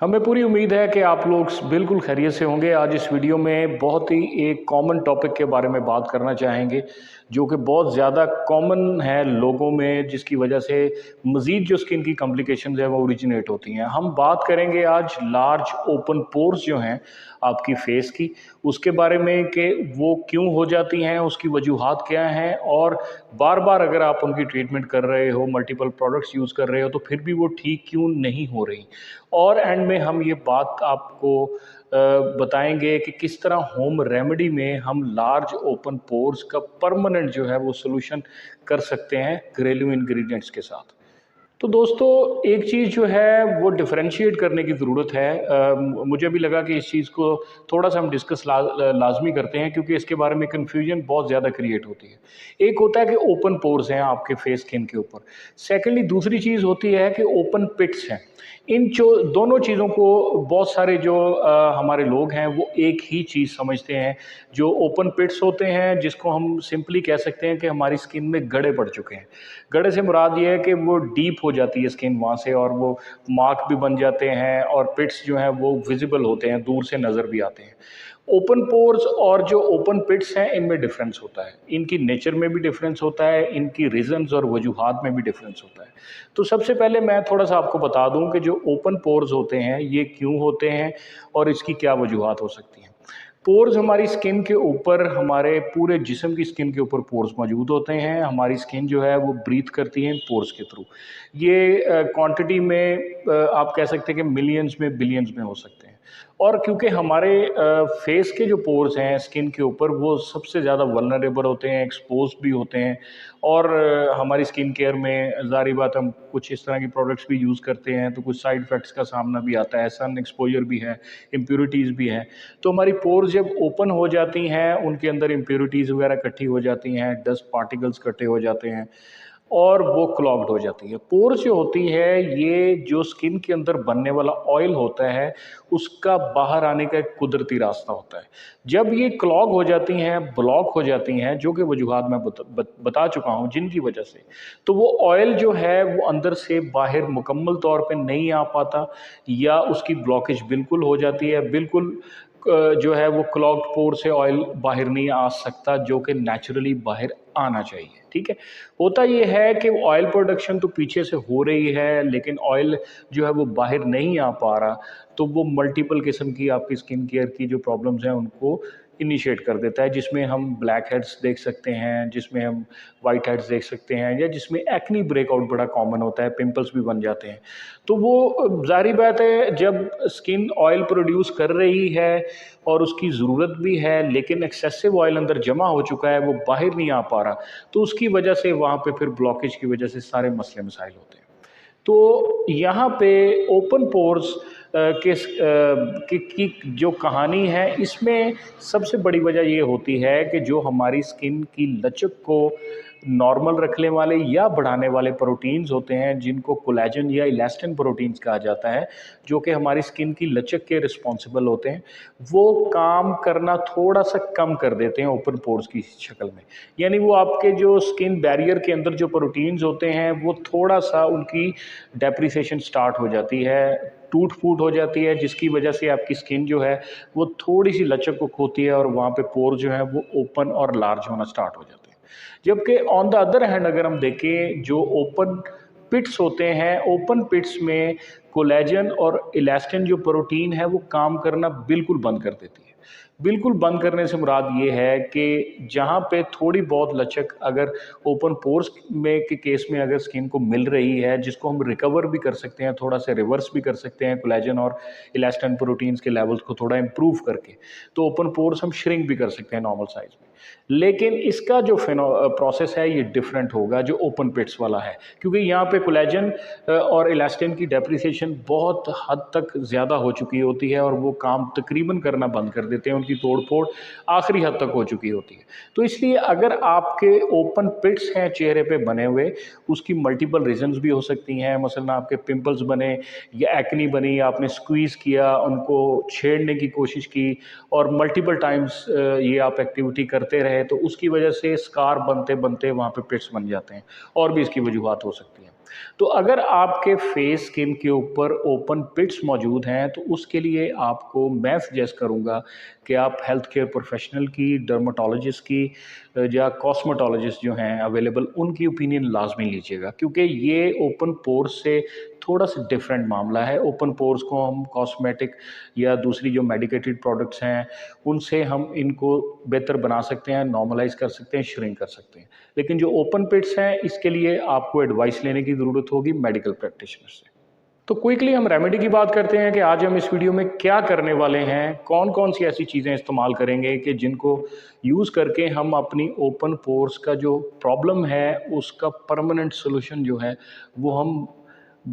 हमें पूरी उम्मीद है कि आप लोग बिल्कुल खैरियत से होंगे। आज इस वीडियो में बहुत ही एक कॉमन टॉपिक के बारे में बात करना चाहेंगे, जो कि बहुत ज़्यादा कॉमन है लोगों में, जिसकी वजह से मज़ीद जो स्किन की कॉम्प्लिकेशंस है वो ओरिजिनेट होती हैं। हम बात करेंगे आज लार्ज ओपन पोर्स जो हैं आपकी फेस की, उसके बारे में कि वो क्यों हो जाती हैं, उसकी वजूहात क्या हैं, और बार-बार अगर आप उनकी ट्रीटमेंट कर रहे हो, मल्टीपल प्रोडक्ट्स यूज़ कर रहे हो, तो फिर भी वो ठीक क्यों नहीं हो रही। और एंड में हम ये बात आपको बताएंगे कि किस तरह होम रेमेडी में हम लार्ज ओपन पोर्स का परमानेंट जो है वो सोल्यूशन कर सकते हैं घरेलू इंग्रेडिएंट्स के साथ। तो दोस्तों, एक चीज़ जो है वो डिफरेंशिएट करने की ज़रूरत है। मुझे भी लगा कि इस चीज़ को थोड़ा-सा हम डिस्कस लाज़मी करते हैं, क्योंकि इसके बारे में कन्फ्यूजन बहुत ज़्यादा क्रिएट होती है। एक होता है कि ओपन पोर्स हैं आपके फेस स्किन के ऊपर। सेकेंडली दूसरी चीज़ होती है कि ओपन पिट्स हैं। इन जो दोनों चीज़ों को बहुत सारे जो हमारे लोग हैं वो एक ही चीज़ समझते हैं। जो ओपन पिट्स होते हैं, जिसको हम सिंपली कह सकते हैं कि हमारी स्किन में गड्ढे पड़ चुके हैं। गड्ढे से मुराद ये है कि वो डीप हो जाती है स्किन वहाँ से, और वो मार्क भी बन जाते हैं, और पिट्स जो हैं वो विजिबल होते हैं, दूर से नज़र भी आते हैं। ओपन पोर्स और जो ओपन पिट्स हैं, इनमें डिफरेंस होता है। इनकी नेचर में भी डिफरेंस होता है, इनकी रीज़न्स और वजूहात में भी डिफरेंस होता है। तो सबसे पहले मैं थोड़ा-सा आपको बता दूँ कि जो ओपन पोर्स होते हैं, ये क्यों होते हैं और इसकी क्या वजूहात हो सकती हैं। पोर्स हमारी स्किन के ऊपर, हमारे पूरे जिस्म की स्किन के ऊपर पोर्स मौजूद होते हैं। हमारी स्किन जो है वो ब्रीथ करती है इन पोर्स के थ्रू। ये क्वांटिटी में आप कह सकते हैं कि मिलियंस में, बिलियंस में हो सकते हैं। और क्योंकि हमारे फेस के जो पोर्स हैं स्किन के ऊपर, वो सबसे ज़्यादा वल्नरेबल होते हैं, एक्सपोज्ड भी होते हैं, और हमारी स्किन केयर में ज़ाहिर बात हम कुछ इस तरह की प्रोडक्ट्स भी यूज़ करते हैं, तो कुछ साइड इफ़ेक्ट्स का सामना भी आता है, सन एक्सपोजर भी है, इम्प्योरिटीज़ भी हैं। तो हमारी पोर्स जब ओपन हो जाती हैं, उनके अंदर इम्प्योरिटीज़ वगैरह इकट्ठी हो जाती हैं, डस्ट पार्टिकल्स इकट्ठे हो जाते हैं, और वो क्लॉग्ड हो जाती है। पोर्स जो होती है, ये जो स्किन के अंदर बनने वाला ऑयल होता है, उसका बाहर आने का एक कुदरती रास्ता होता है। जब ये क्लॉग हो जाती हैं, ब्लॉक हो जाती हैं, जो कि वजूहात मैं बता चुका हूँ जिनकी वजह से, तो वो ऑयल जो है वो अंदर से बाहर मुकम्मल तौर पे नहीं आ पाता, या उसकी ब्लॉकेज बिल्कुल हो जाती है। बिल्कुल जो है वो क्लॉग्ड पोर से ऑयल बाहर नहीं आ सकता, जो कि नेचुरली बाहर आना चाहिए। ठीक है। होता ये है कि ऑयल प्रोडक्शन तो पीछे से हो रही है, लेकिन ऑयल जो है वो बाहर नहीं आ पा रहा, तो वो मल्टीपल किस्म की आपकी स्किन केयर की जो प्रॉब्लम्स हैं उनको इनिशिएट कर देता है, जिसमें हम ब्लैक हेड्स देख सकते हैं, जिसमें हम वाइट हेड्स देख सकते हैं, या जिसमें एक्नी ब्रेकआउट बड़ा कॉमन होता है, पिंपल्स भी बन जाते हैं। तो वो ज़ाहिर बात है, जब स्किन ऑयल प्रोड्यूस कर रही है और उसकी ज़रूरत भी है, लेकिन एक्सेसिव ऑयल अंदर जमा हो चुका है, वो बाहर नहीं आ पा रहा, तो उसकी वजह से वहाँ पे फिर ब्लॉकेज की वजह से सारे मसले मसाइल होते हैं। तो यहाँ पे ओपन पोर्स की जो कहानी है, इसमें सबसे बड़ी वजह ये होती है कि जो हमारी स्किन की लचक को नॉर्मल रखने वाले या बढ़ाने वाले प्रोटीन्स होते हैं, जिनको कोलेजन या इलास्टिन प्रोटीन्स कहा जाता है, जो कि हमारी स्किन की लचक के रिस्पॉन्सिबल होते हैं, वो काम करना थोड़ा सा कम कर देते हैं ओपन पोर्स की शक्ल में। यानी वो आपके जो स्किन बैरियर के अंदर जो प्रोटीन्स होते हैं, वो थोड़ा सा उनकी डेप्रिसिएशन स्टार्ट हो जाती है, टूट फूट हो जाती है, जिसकी वजह से आपकी स्किन जो है वो थोड़ी सी लचक को खोती है, और वहाँ पे पोर जो है वो ओपन और लार्ज होना स्टार्ट हो जाते हैं। जबकि ऑन द अदर हैंड अगर हम देखें, जो ओपन पिट्स होते हैं, ओपन पिट्स में कोलेजन और इलास्टिन जो प्रोटीन है वो काम करना बिल्कुल बंद कर देती है। बिल्कुल बंद करने से मुराद ये है कि जहाँ पे थोड़ी बहुत लचक अगर ओपन पोर्स में के केस में अगर स्किन को मिल रही है, जिसको हम रिकवर भी कर सकते हैं, थोड़ा सा रिवर्स भी कर सकते हैं कोलेजन और इलास्टिन प्रोटीन्स के लेवल्स को थोड़ा इम्प्रूव करके, तो ओपन पोर्स हम श्रिंक भी कर सकते हैं नॉर्मल साइज में। लेकिन इसका जो प्रोसेस है ये डिफरेंट होगा जो ओपन पिट्स वाला है, क्योंकि यहाँ पे कोलेजन और इलास्टिन की डेप्रिसिएशन बहुत हद तक ज़्यादा हो चुकी होती है, और वो काम तकरीबन करना बंद कर देते हैं, उनकी तोड़ फोड़ आखिरी हद तक हो चुकी होती है। तो इसलिए अगर आपके ओपन पिट्स हैं चेहरे पे बने हुए, उसकी मल्टीपल रीजंस भी हो सकती हैं। मसलन आपके पिंपल्स बने, या एक्नी बनी, आपने स्क्वीज़ किया, उनको छेड़ने की कोशिश की, और मल्टीपल टाइम्स ये आप एक्टिविटी करते रहे, तो उसकी वजह से स्कार बनते बनते वहाँ पे पिट्स बन जाते हैं, और भी इसकी वजूहत हो सकती हैं। तो अगर आपके फेस स्किन के ऊपर ओपन पिट्स मौजूद हैं तो उसके लिए आपको मैं सजेस्ट करूँगा कि आप हेल्थ केयर प्रोफेशनल की, डर्माटोलॉजिस्ट की या कॉस्मेटोलॉजिस्ट जो हैं अवेलेबल उनकी ओपिनियन लाजमी लीजिएगा, क्योंकि ये ओपन पोर्स से थोड़ा सा डिफरेंट मामला है। ओपन पोर्स को हम कॉस्मेटिक या दूसरी जो मेडिकेटेड प्रोडक्ट्स हैं उनसे हम इनको बेहतर बना सकते हैं, नॉर्मलाइज कर सकते हैं, श्रिंक कर सकते हैं। लेकिन जो ओपन पिट्स हैं इसके लिए आपको एडवाइस लेने की ज़रूरत होगी मेडिकल प्रैक्टिशनर से। तो क्विकली हम रेमेडी की बात करते हैं कि आज हम इस वीडियो में क्या करने वाले हैं, कौन कौन सी ऐसी चीज़ें इस्तेमाल करेंगे कि जिनको यूज़ करके हम अपनी ओपन पोर्स का जो प्रॉब्लम है उसका परमानेंट सोल्यूशन जो है वो हम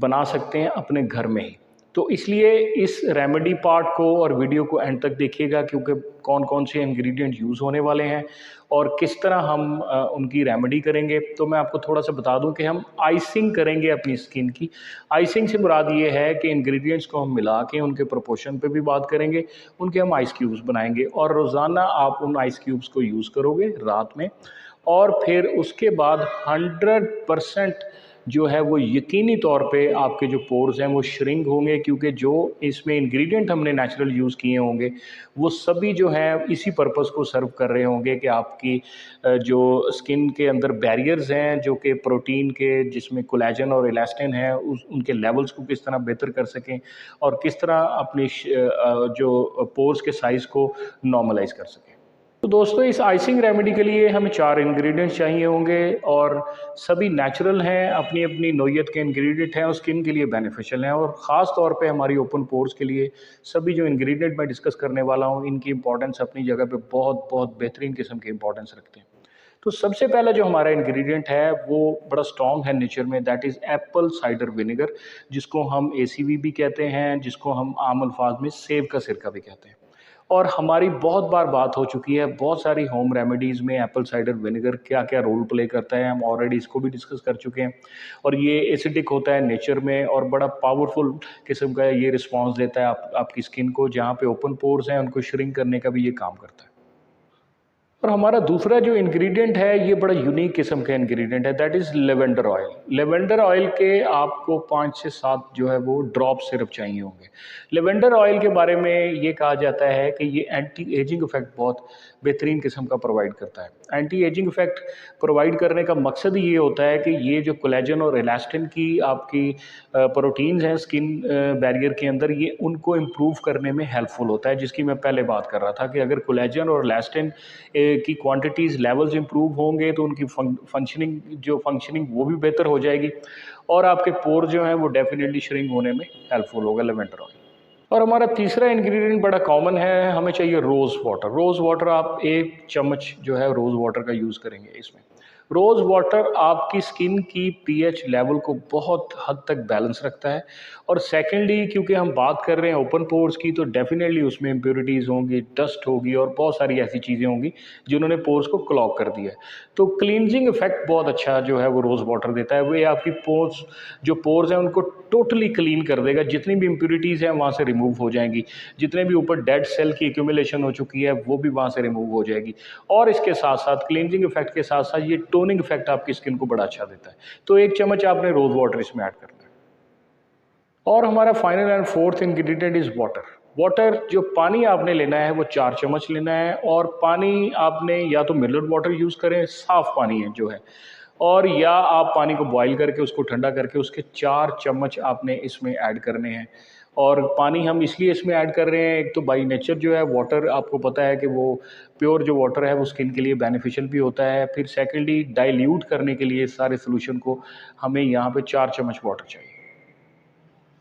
बना सकते हैं अपने घर में ही। तो इसलिए इस रेमेडी पार्ट को और वीडियो को एंड तक देखिएगा, क्योंकि कौन कौन से इंग्रेडिएंट यूज़ होने वाले हैं और किस तरह हम उनकी रेमेडी करेंगे। तो मैं आपको थोड़ा सा बता दूं कि हम आइसिंग करेंगे अपनी स्किन की। आइसिंग से मुराद ये है कि इंग्रेडिएंट्स को हम मिला के उनके प्रोपोर्शन पे भी बात करेंगे, उनके हम आइस क्यूब्स बनाएंगे और रोज़ाना आप उन आइस क्यूब्स को यूज़ करोगे रात में, और फिर उसके बाद 100% जो है वो यकीनी तौर पे आपके जो पोर्स हैं वो श्रिंक होंगे, क्योंकि जो इसमें इंग्रेडिएंट हमने नेचुरल यूज़ किए होंगे वो सभी जो हैं इसी पर्पस को सर्व कर रहे होंगे कि आपकी जो स्किन के अंदर बैरियर्स हैं जो कि प्रोटीन के, जिसमें कोलेजन और इलास्टिन है, उनके लेवल्स को किस तरह बेहतर कर सकें और किस तरह अपनी जो पोर्स के साइज़ को नॉर्मलाइज कर सकें। तो दोस्तों इस आइसिंग रेमेडी के लिए हमें 4 इंग्रेडिएंट्स चाहिए होंगे और सभी नेचुरल हैं, अपनी अपनी नौइयत के इंग्रेडिएंट हैं और स्किन के लिए बेनिफिशियल हैं, और ख़ास तौर पे हमारी ओपन पोर्स के लिए सभी जो इंग्रेडिएंट मैं डिस्कस करने वाला हूँ इनकी इंपॉर्टेंस अपनी जगह पे बहुत बहुत बेहतरीन किस्म की इंपॉर्टेंस रखते हैं। तो सबसे पहला जो हमारा इंग्रेडिएंट है वो बड़ा स्ट्रॉन्ग है नेचर में, that is Apple cider vinegar, जिसको हम ACV भी कहते हैं, जिसको हम आम अल्फाज में सेब का सिरका भी कहते हैं। और हमारी बहुत बार बात हो चुकी है बहुत सारी होम रेमेडीज़ में एप्पल साइडर विनेगर क्या क्या रोल प्ले करता है, हम ऑलरेडी इसको भी डिस्कस कर चुके हैं। और ये एसिडिक होता है नेचर में और बड़ा पावरफुल किस्म का ये रिस्पांस देता है आपकी स्किन को, जहाँ पे ओपन पोर्स हैं उनको श्रिंक करने का भी ये काम करता है। और हमारा दूसरा जो इंग्रेडिएंट है ये बड़ा यूनिक किस्म का इंग्रेडिएंट है, that is lavender oil. Lavender oil के आपको 5 से 7 जो है वो ड्रॉप सिर्फ चाहिए होंगे। लेवेंडर ऑयल के बारे में ये कहा जाता है कि ये एंटी एजिंग इफेक्ट बहुत बेहतरीन किस्म का प्रोवाइड करता है। एंटी एजिंग इफेक्ट प्रोवाइड करने का मकसद ये होता है कि ये जो कोलेजन और इलास्टिन की आपकी प्रोटीन्स हैं स्किन बैरियर के अंदर, ये उनको इम्प्रूव करने में हेल्पफुल होता है, जिसकी मैं पहले बात कर रहा था कि अगर कोलेजन और इलास्टिन की क्वांटिटीज़ लेवल्स इंप्रूव होंगे तो उनकी फंक्शनिंग वो भी बेहतर हो जाएगी और आपके पोर जो हैं वो डेफिनेटली श्रिंक होने में हेल्पफुल होगा लेवेंडर ऑयल। और हमारा तीसरा इंग्रेडिएंट बड़ा कॉमन है, हमें चाहिए रोज़ वाटर। रोज़ वाटर आप 1 चम्मच जो है रोज़ वाटर का यूज़ करेंगे इसमें। रोज़ वाटर आपकी स्किन की पीएच लेवल को बहुत हद तक बैलेंस रखता है, और सेकेंडली क्योंकि हम बात कर रहे हैं ओपन पोर्स की तो डेफिनेटली उसमें इम्प्योरिटीज़ होंगी, डस्ट होगी और बहुत सारी ऐसी चीज़ें होंगी जिन्होंने पोर्स को क्लॉग कर दिया है। तो क्लींजिंग इफेक्ट बहुत अच्छा जो है वो रोज़ वाटर देता है, वो आपकी पोर्स हैं उनको टोटली क्लीन कर देगा, जितनी भी इम्प्योरिटीज़ हैं वहाँ से रिमूव हो जाएंगी, जितने भी ऊपर डेड सेल की एक्यूमुलेशन हो चुकी है वो भी वहाँ से रिमूव हो जाएगी, और इसके साथ साथ क्लींजिंग इफेक्ट के साथ साथ ये टोनिंग इफेक्ट आपकी स्किन को बड़ा अच्छा देता है। तो 1 चम्मच आपने रोज़ वाटर इसमें ऐड करना है। और हमारा final and fourth ingredient is water. Water जो पानी आपने लेना है वो 4 चम्मच लेना है, और पानी आपने या तो मिनरल वाटर यूज़ करें, साफ़ पानी है जो है, और या आप पानी को बॉईल करके उसको ठंडा करके उसके 4 चम्मच आपने इसमें ऐड करने हैं। और पानी हम इसलिए इसमें ऐड कर रहे हैं, एक तो बाई नेचर जो है वाटर आपको पता है कि वो प्योर जो वाटर है वो स्किन के लिए बेनिफिशियल भी होता है, फिर सेकेंडली डाइल्यूट करने के लिए सारे सोल्यूशन को हमें यहाँ पे 4 चम्मच वाटर चाहिए।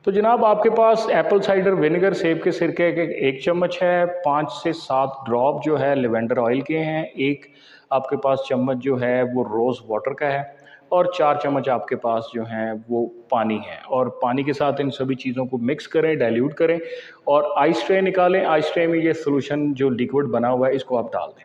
तो जनाब आपके पास एप्पल साइडर विनेगर सेब के सिरके के 1 चम्मच है, 5 से 7 ड्रॉप जो है लेवेंडर ऑयल के हैं, 1 आपके पास चम्मच जो है वो रोज़ वाटर का है, और 4 चम्मच आपके पास जो हैं वो पानी है। और पानी के साथ इन सभी चीज़ों को मिक्स करें, डाइल्यूट करें और आइस ट्रे निकालें। आइस ट्रे में ये सोल्यूशन जो लिक्विड बना हुआ है इसको आप डाल दें।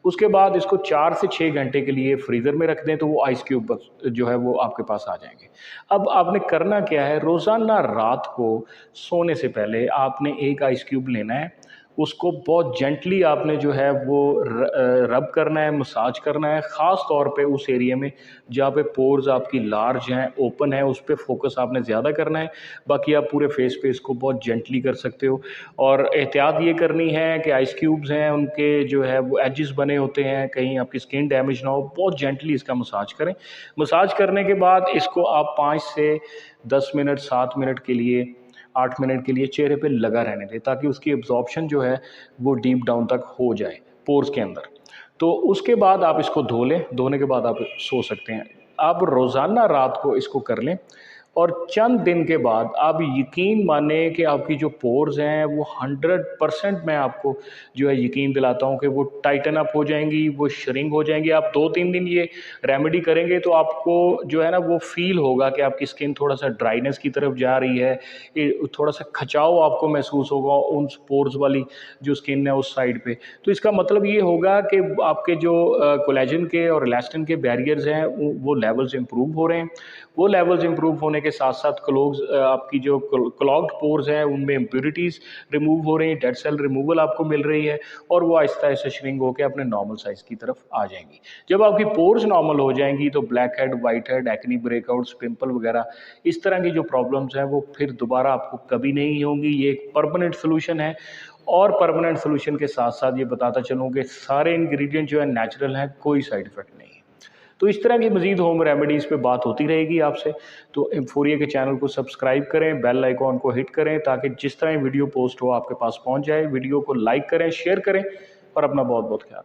उसके बाद इसको 4 से 6 घंटे के लिए फ्रीज़र में रख दें, तो वो आइस क्यूब जो है वो आपके पास आ जाएंगे। अब आपने करना क्या है, रोज़ाना रात को सोने से पहले आपने 1 आइस क्यूब लेना है, उसको बहुत जेंटली आपने जो है वो रब करना है, मसाज करना है, ख़ास तौर पे उस एरिया में जहाँ पे पोर्स आपकी लार्ज हैं, ओपन है, उस पे फोकस आपने ज़्यादा करना है। बाकी आप पूरे फेस पे इसको बहुत जेंटली कर सकते हो। और एहतियात ये करनी है कि आइस क्यूब्स हैं, उनके जो है वो एजेस बने होते हैं, कहीं आपकी स्किन डैमेज ना हो। बहुत जेंटली इसका मसाज करें। मसाज करने के बाद इसको आप 5 से 10 मिनट, 7 मिनट के लिए, 8 मिनट के लिए चेहरे पे लगा रहने दें, ताकि उसकी एब्जॉर्प्शन जो है वो डीप डाउन तक हो जाए पोर्स के अंदर। तो उसके बाद आप इसको धो लें, धोने के बाद आप सो सकते हैं। आप रोज़ाना रात को इसको कर लें और चंद दिन के बाद आप यकीन माने कि आपकी जो पोर्स हैं वो 100% मैं आपको जो है यकीन दिलाता हूँ कि वो टाइटन अप हो जाएंगी, वो श्रिंक हो जाएंगी। आप 2-3 दिन ये रेमेडी करेंगे तो आपको जो है ना वो फील होगा कि आपकी स्किन थोड़ा सा ड्राइनेस की तरफ जा रही है, थोड़ा सा खचाव आपको महसूस होगा उन पोर्स वाली जो स्किन है उस साइड पे। तो इसका मतलब ये होगा कि आपके जो कोलेजन के और इलास्टिन के बैरियर्स हैं वो लेवल्स इंप्रूव हो रहे हैं। वो लेवल्स इंप्रूव होने के साथ साथ आपकी जो क्लॉग्ड पोर्स हैं उनमें इम्प्योरिटीज़ रिमूव हो रही हैं, डेड सेल रिमूवल आपको मिल रही है और वो आहिस्ता आहिस्ता श्रिंक होकर अपने नॉर्मल साइज़ की तरफ आ जाएंगी। जब आपकी पोर्स नॉर्मल हो जाएंगी तो black head, white head, acne breakouts, pimple वगैरह इस तरह की जो प्रॉब्लम्स हैं वो फिर दोबारा आपको कभी नहीं होंगी। ये एक परमानेंट सोल्यूशन है। और परमानेंट सोल्यूशन के साथ साथ ये बताता चलूँ कि सारे इंग्रेडिएंट जो है नेचुरल हैं, कोई साइड इफ़ेक्ट नहीं है। तो इस तरह की मज़ीद होम रेमेडीज़ पे बात होती रहेगी आपसे। तो एम्फोरिया के चैनल को सब्सक्राइब करें, बेल आइकॉन को हिट करें, ताकि जिस तरह वीडियो पोस्ट हो आपके पास पहुंच जाए। वीडियो को लाइक करें, शेयर करें और अपना बहुत बहुत ख्याल रखें।